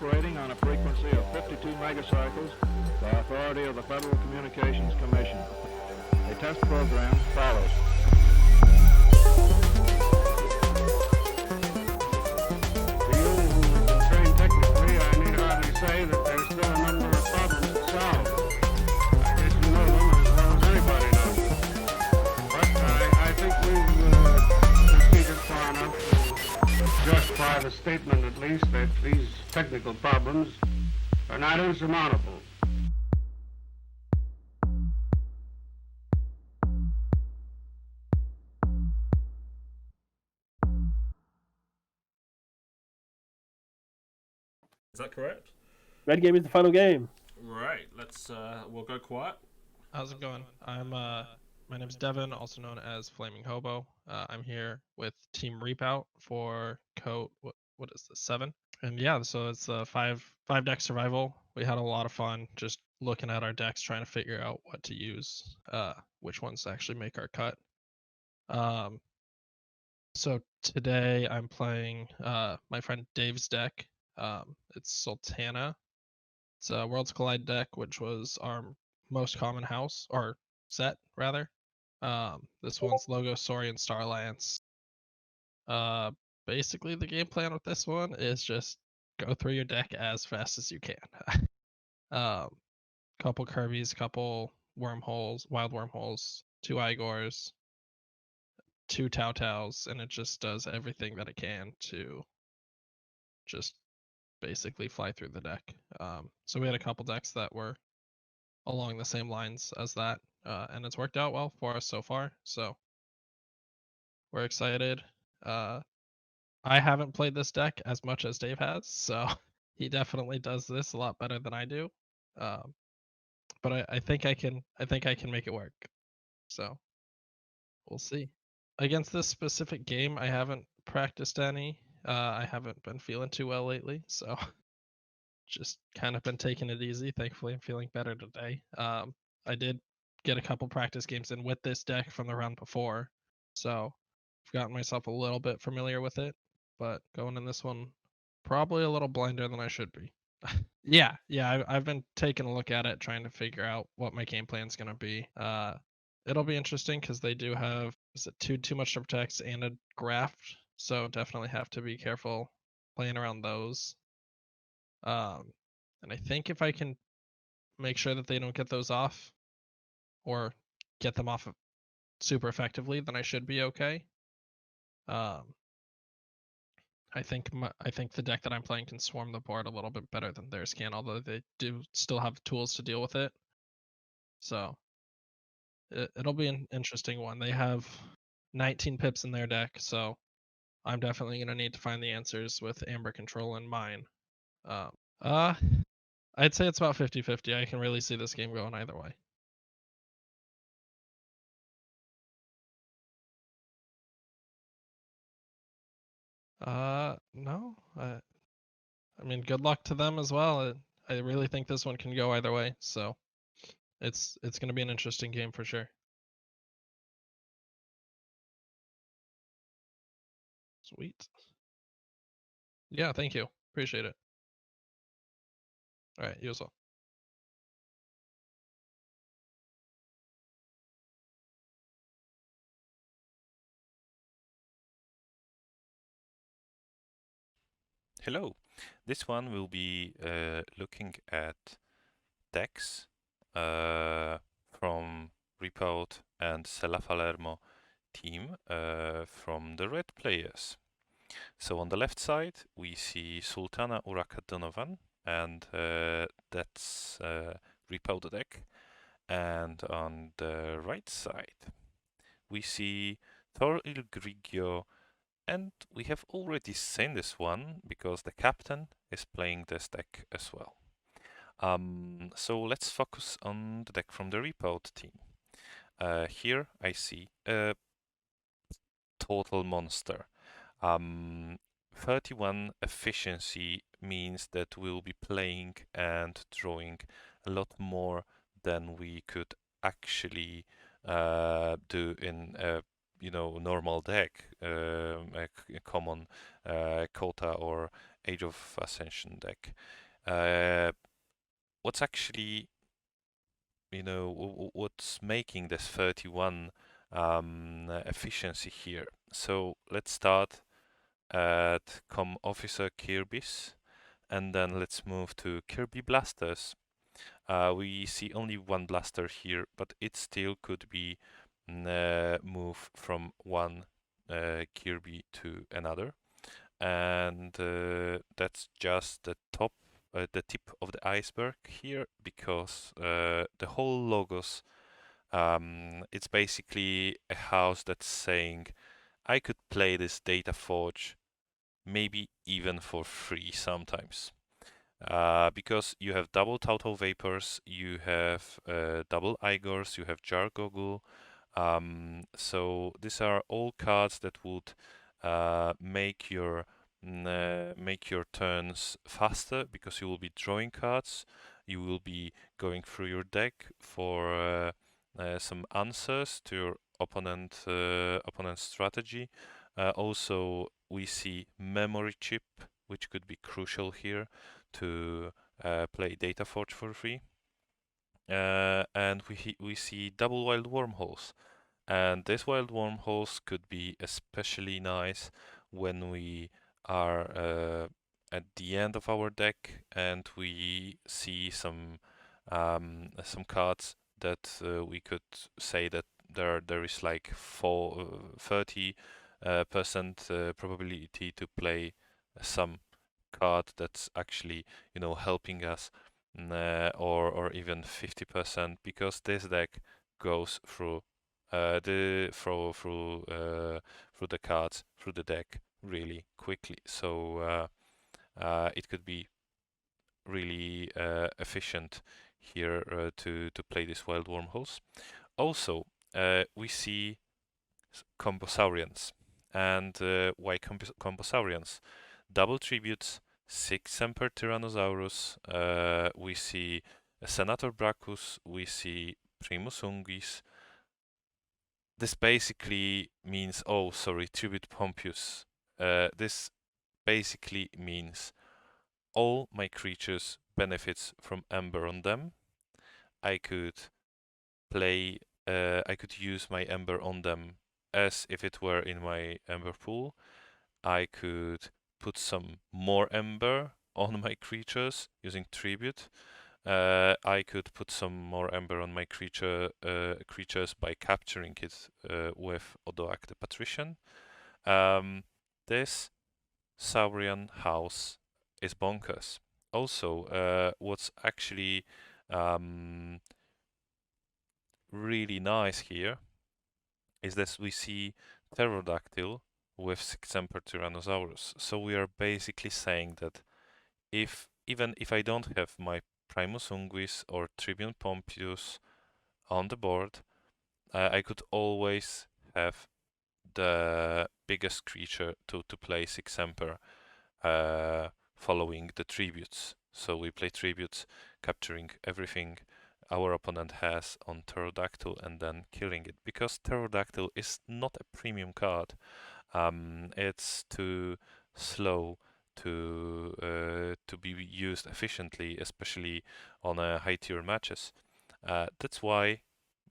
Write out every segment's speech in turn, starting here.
operating on a frequency of 52 megacycles by authority of the Federal Communications Commission. A test program follows. To you who are trained technically, I need hardly say that there's still a number of problems to solve. I guess you know them as well as anybody knows them. But I think we've proceeded far enough to justify the statement, at least, that these technical problems are not insurmountable. Is that correct? Red game is the final game. Right. We'll go quiet. How's it going? My name's Devin, also known as Flaming Hobo. I'm here with Team Reapout for KOTE. What is this, 7? And yeah, so it's a five deck survival. We had a lot of fun just looking at our decks, trying to figure out what to use, which ones to actually make our cut. So today I'm playing my friend Dave's deck. It's Sultana. It's a Worlds Collide deck, which was our most common house, or set, rather. This one's Logo, Saurian, Starlance. Basically, the game plan with this one is just go through your deck as fast as you can. Couple Kirby's, couple wormholes, wild wormholes, 2 Igors, 2 Tao Taos, and it just does everything that it can to just basically fly through the deck. So we had a couple decks that were along the same lines as that, and it's worked out well for us so far. So we're excited. I haven't played this deck as much as Dave has, so he definitely does this a lot better than I do. But I think I can make it work. So we'll see. Against this specific game, I haven't practiced any. I haven't been feeling too well lately, so just kind of been taking it easy. Thankfully, I'm feeling better today. I did get a couple practice games in with this deck from the round before, so I've gotten myself a little bit familiar with it, but going in this one, probably a little blinder than I should be. Yeah, I've been taking a look at it, trying to figure out what my game plan's gonna be. It'll be interesting because they do have too much to protect and a graft, so definitely have to be careful playing around those. And I think if I can make sure that they don't get those off, or get them off super effectively, then I should be okay. I think the deck that I'm playing can swarm the board a little bit better than theirs can, although they do still have tools to deal with it. So it'll be an interesting one. They have 19 pips in their deck, so I'm definitely going to need to find the answers with Amber Control in mine. I'd say it's about 50-50. I can really see this game going either way. No. I mean, good luck to them as well. I really think this one can go either way, so it's going to be an interesting game for sure. Sweet. Yeah, thank you. Appreciate it. All right, you as well. Hello, this one will be looking at decks from Reapout and Faremo team from the red players. So on the left side we see Sultana Uraka Donovan, and that's Reapout deck. And on the right side we see Thor Il Grigio, and we have already seen this one because the captain is playing this deck as well. So let's focus on the deck from the Reapout team. Here I see a total monster. 31 efficiency means that we'll be playing and drawing a lot more than we could actually do in a normal deck, a common KOTE or Age of Ascension deck. What's actually, what's making this 31 efficiency here? So let's start at Officer Kirby's, and then let's move to Kirby Blasters. We see only one blaster here, but it still could be move from one Kirby to another, and that's just the tip of the iceberg here, because the whole logos, it's basically a house that's saying, I could play this Data Forge maybe even for free sometimes. Because you have double Total Vapors, you have double Igors, you have Jar Goggle. So these are all cards that would make your turns faster, because you will be drawing cards. You will be going through your deck for some answers to your opponent's strategy. Also, we see memory chip, which could be crucial here to play Data Forge for free. And we see double wild wormholes. And these wild wormholes could be especially nice when we are at the end of our deck and we see some cards that we could say that there is like 30% probability to play some card that's actually helping us, or even 50%, because this deck goes through through the cards, through the deck really quickly. So it could be really efficient here to play these wild wormholes. Also, we see Combosaurians. And why Combosaurians? Double tributes, 6 Semper Tyrannosaurus, we see Senator Brachus, we see Primus Unguis. This basically means, Tribute Pompeius. This basically means all my creatures benefits from Ember on them. I could use my Ember on them as if it were in my Ember pool. I could put some more Ember on my creatures using Tribute. I could put some more Ember on my creatures by capturing it with Odoak the Patrician. This Saurian house is bonkers. Also, what's actually really nice here is that we see Pterodactyl with 6 Emperor Tyrannosaurus. So we are basically saying that even if I don't have my Primus Unguis or Tribune Pompeius on the board, I could always have the biggest creature to play 6 Emperor following the tributes. So we play tributes, capturing everything our opponent has on Pterodactyl and then killing it, because Pterodactyl is not a premium card. It's too slow to be used efficiently, especially on high tier matches. That's why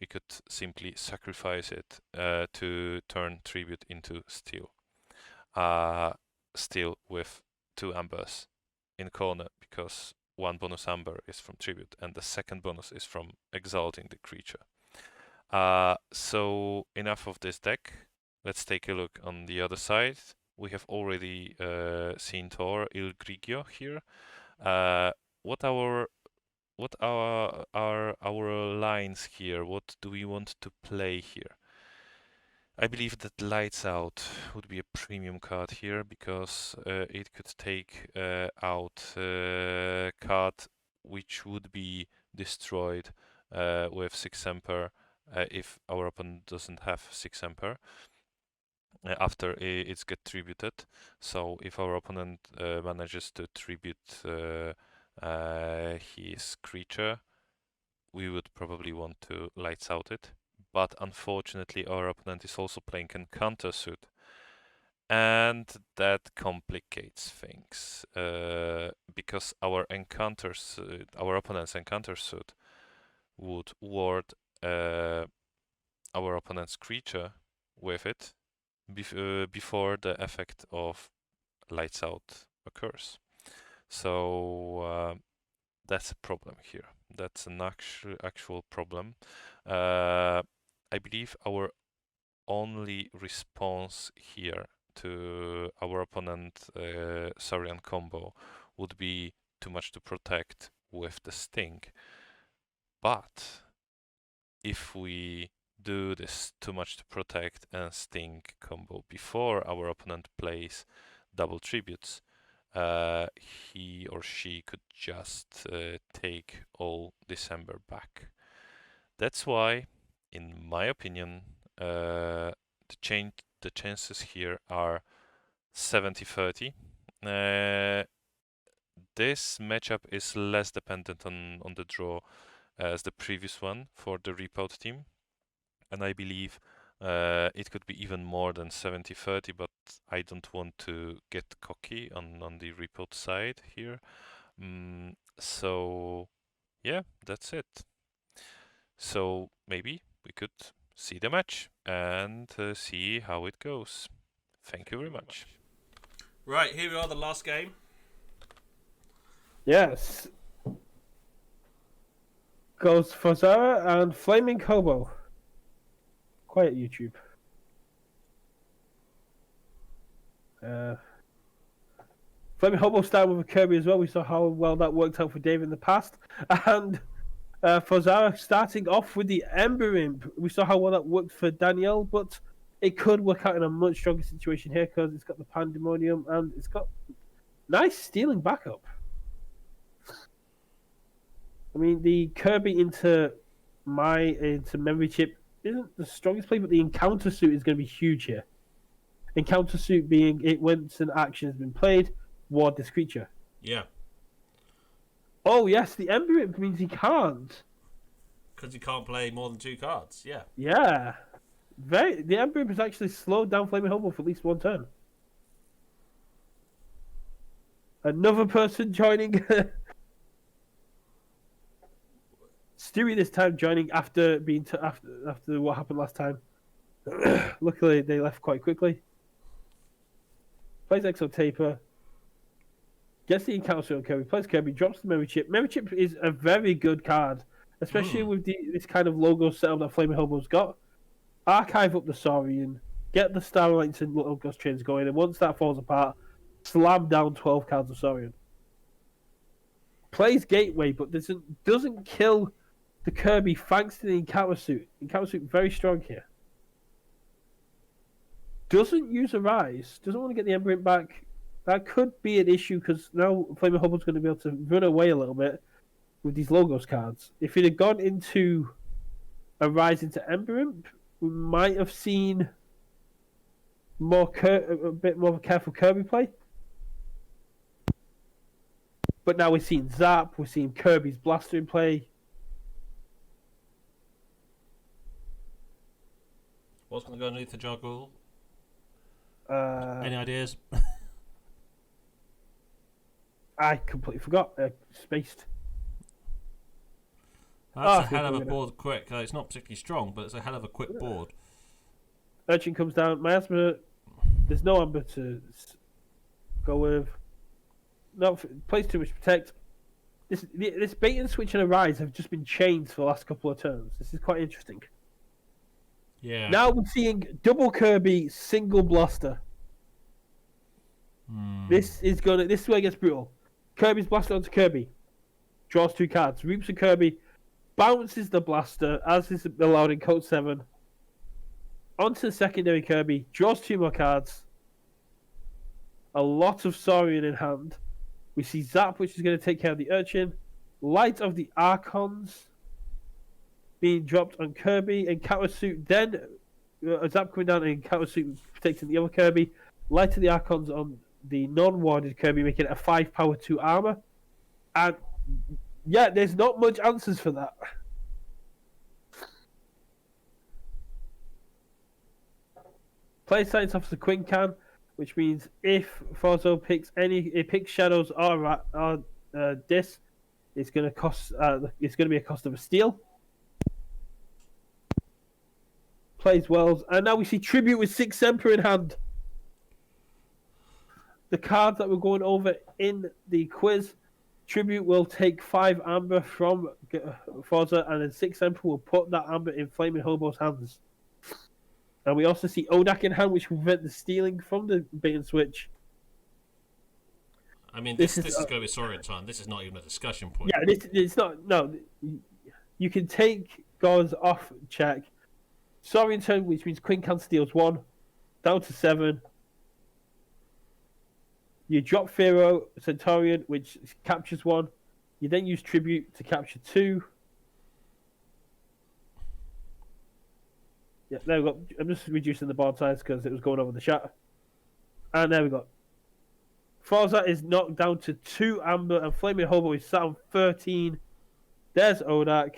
we could simply sacrifice it to turn tribute into steel. Steel with 2 ambers in corner, because 1 bonus amber is from tribute and the second bonus is from exalting the creature. So enough of this deck. Let's take a look on the other side. We have already seen Thor Il Grigio here. What are our lines here? What do we want to play here? I believe that Lights Out would be a premium card here, because it could take out a card which would be destroyed with 6 Emperor if our opponent doesn't have 6 Emperor after it's get tributed. So if our opponent manages to tribute his creature, we would probably want to Lights Out it. But unfortunately, our opponent is also playing a countersuit. and that complicates things because our opponent's encounter suit would ward our opponent's creature with it before the effect of lights out occurs. So that's a problem here. That's an actual problem. I believe our only response here to our opponent Saurian combo would be too much to protect with the Sting. But if we do this too much to protect and Sting combo before our opponent plays double tributes, he or she could just take all December back. That's why, in my opinion, the chances here are 70-30. This matchup is less dependent on the draw as the previous one for the Reapout team, and I believe it could be even more than 70-30, but I don't want to get cocky on the Reapout side here. So yeah, that's it. So maybe we could see the match and see how it goes. Thank you very much. Right, here we are, the last game. Yes. Goes for Zara and Flaming Hobo. Quiet YouTube. Flaming Hobo started with a Kirby as well. We saw how well that worked out for Dave in the past. And for Zara, starting off with the Ember Imp. We saw how well that worked for Danielle, but it could work out in a much stronger situation here because it's got the Pandemonium and it's got nice stealing backup. I mean, the Kirby into memory chip isn't the strongest play, but the encounter suit is going to be huge here. Encounter suit being it once an action has been played, ward this creature. Yeah. Oh yes, the Ember Imp means he can't. Because you can't play more than 2 cards, yeah. Yeah. The Ember Imp has actually slowed down Flaming Hobo for at least one turn. Another person joining. Stewie this time joining after after what happened last time. Luckily, they left quite quickly. Plays Exo Taper. Gets the encounter suit on Kirby. Plays Kirby. Drops the memory chip. Memory chip is a very good card, especially with this kind of logo setup that Flaming Hobo's got. Archive up the Saurian. Get the Starlights and Little Ghost Trains going, and once that falls apart, slam down 12 cards of Saurian. Plays Gateway, but doesn't kill the Kirby thanks to the encounter suit. Encounter suit very strong here. Doesn't use a Rise. Doesn't want to get the Ember Imp back. That could be an issue because now Flaming Hobo's going to be able to run away a little bit with these Logos cards. If it had gone into a Rise into Ember Imp, we might have seen a bit more of a careful Kirby play. But now we're seeing Zap, we're seeing Kirby's Blaster in play. What's going to go underneath the juggle? Uh, Any ideas? I completely forgot. Spaced. That's a hell of a board quick. It's not particularly strong, but it's a hell of a quick board. Urchin comes down. Miasma, there's no Amber to go with. No, plays too much Protect. This bait and switch and a Rise have just been changed for the last couple of turns. This is quite interesting. Yeah. Now we're seeing double Kirby, single Blaster. This is where it gets brutal. Kirby's Blaster onto Kirby. Draws 2 cards. Reaps a Kirby. Bounces the Blaster, as is allowed in Code 7. Onto the secondary Kirby. Draws 2 more cards. A lot of Saurian in hand. We see Zap, which is going to take care of the Urchin. Light of the Archons being dropped on Kirby. Encounter Suit, then Zap coming down and Encounter Suit protecting the other Kirby. Light of the Archons on the non-warded Kirby, making it a 5 power 2 armor. And yeah, there's not much answers for that. Play Science Officer Quincan. which means if Forzo picks it picks shadows or this, it's gonna cost. It's gonna be a cost of a steal. Plays Wells, and now we see Tribute with 6 Emperor in hand. The cards that we're going over in the quiz, Tribute will take 5 Amber from Forza, and then 6 Emperor will put that Amber in Flaming Hobo's hands. And we also see Odak in hand, which will prevent the stealing from the bait and switch. I mean, this is going to be Saurian time. This is not even a discussion point. Yeah, it's not. No, you can take gods off check. Saurian turn, which means Queen Can steals 1, down to 7. You drop Pharaoh Centaurian, which captures 1. You then use Tribute to capture 2. Yeah, there we go. I'm just reducing the board size because it was going over the chat. And there we go. Forza is knocked down to 2 Amber, and Flaming Hobo is sat on 13. There's Odak.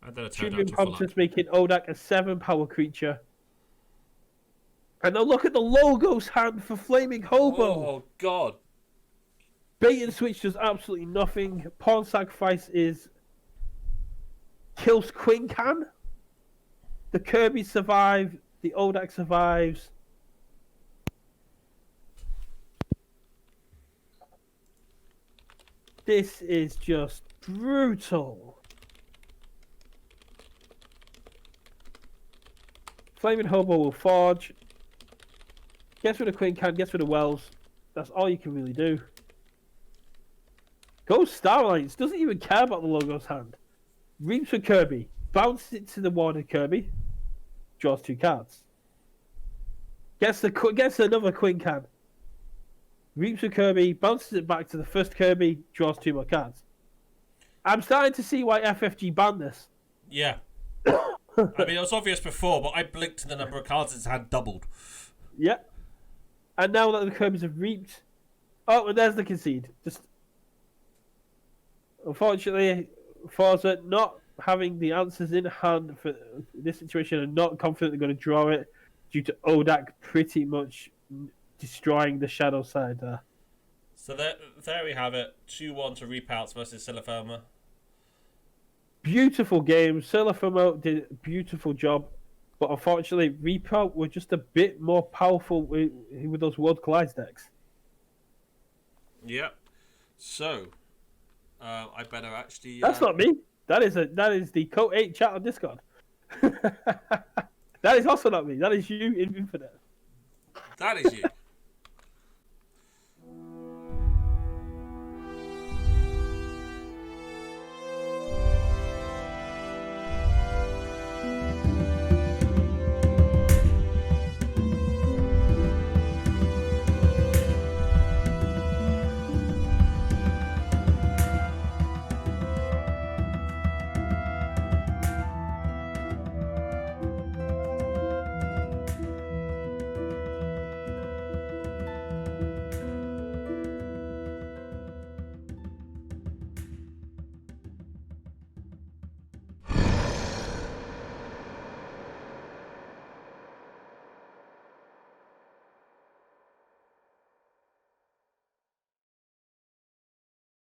And then a Tribute Prompters making Odak a 7 power creature. And now look at the Logos hand for Flaming Hobo. Oh, God. Bait and switch does absolutely nothing. Pawn sacrifice kills Queen Can. The Kirby survive. The Odak survives. This is just brutal. Flaming Hobo will forge. Gets rid of Queen Can, gets rid of Wells. That's all you can really do. Goes Starlights, doesn't even care about the Logos hand. Reaps for Kirby. Bounces it to the warded Kirby. Draws 2 cards. Gets another Queen Can. Reaps for Kirby. Bounces it back to the first Kirby. Draws 2 more cards. I'm starting to see why FFG banned this. Yeah. I mean, it was obvious before, but I blinked and the number of cards it's had doubled. Yeah. And now that the Kirbys have reaped... Oh, and there's the concede. Just... Unfortunately, Forza not having the answers in hand for this situation and not confident they're going to draw it due to Odak pretty much destroying the shadow side there. So there we have it. 2-1 to Reapouts versus Silafoma. Beautiful game. Silafoma did a beautiful job. But unfortunately, Reapout were just a bit more powerful with those World Collides decks. Yep. So, I better actually... That's not me. That is the KOTE chat on Discord. That is also not me. That is you in Infinite. That is you.